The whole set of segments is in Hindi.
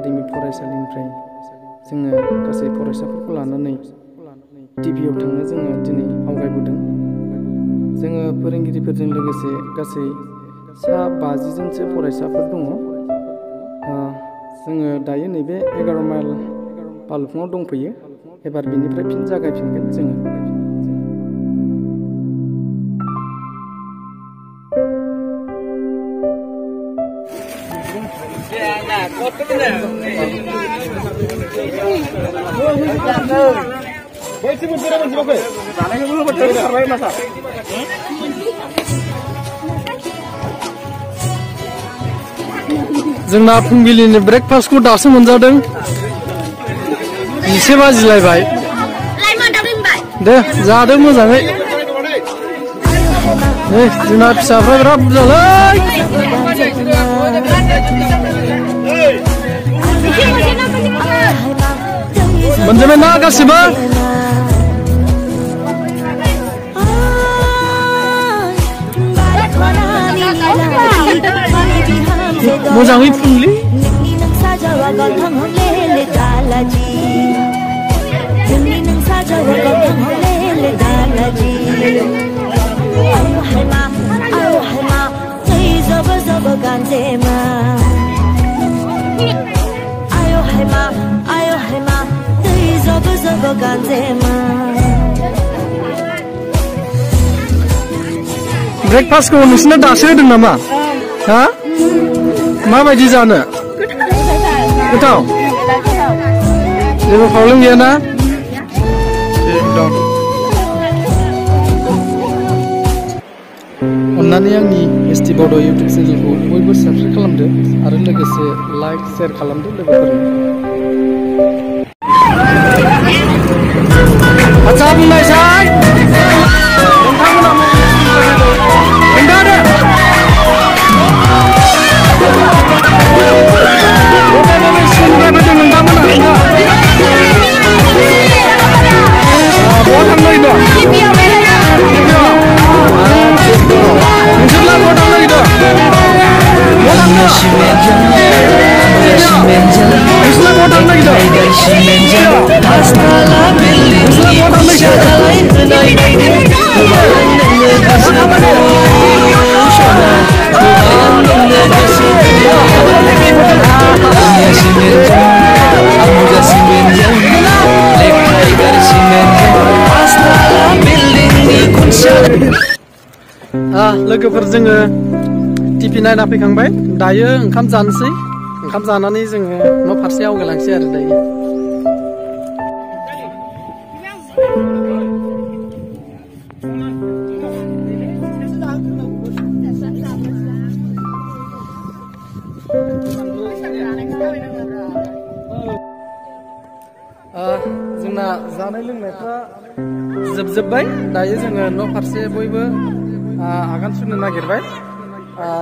एकाडेमि फरायसालिनिफ्राय जोङो गासै फरायसाफोरखौ लानानै टिभिआव थांनो जोङो दिनै आवगायबोदों। जोङो फोरोंगिरिफोरजों लोगोसे गासै सा 50 जनसो फरायसाफोर दङ। जोङो दायो नैबे 11 माइल बालुफुङाव दंफैयो। एबार बिनिफ्राय फिन जागायफिनगोन जोङो। जोंना फुंबिलिनि ब्रेकफास्टखौ दासो मोनजादों। 1 बाजिलायबाय। दे जादो मोजाङै। जोंना फिसाफ्रा बिराद बुरजालै। मोनजोबबाय ना गासिबो? मोजाङै फुंलै। ब्रेकफास्टखौ नोंसिना दासो होदों नामा? हा? माबायदि जानो? गोथाव? जेबो प्रब्लेम गैया ना? अन्नानै आंनि एसटि बड' इउटुब चेनेलखौ बयबो साबस्क्राइब खालामदो आरो लोगोसे लाइक शेयार खालामदो लोगोफोरनो। आच्छा बुंनायसाय नोंथांमोना लोगोफोर जोङो टिभि नायना फैखांबाय। दायो ओंखाम जानोसै। ओंखाम जानानै जोङो न' फारसे आवगायलांसै आरो दायो। जोंना जानाय लोंनायफ्रा जोबजोब्बाय। दायो जोङो न' फारसे बयबो आगान सुरनो नागिरबाय।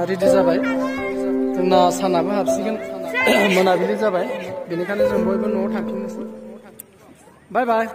रेडि जाबाय। जोंना सानाबो हाबसिगोन। मोनाबिलि जाबाय। बेनिखायनो जों बयबो न'आव थांफिननोसै। Bye bye.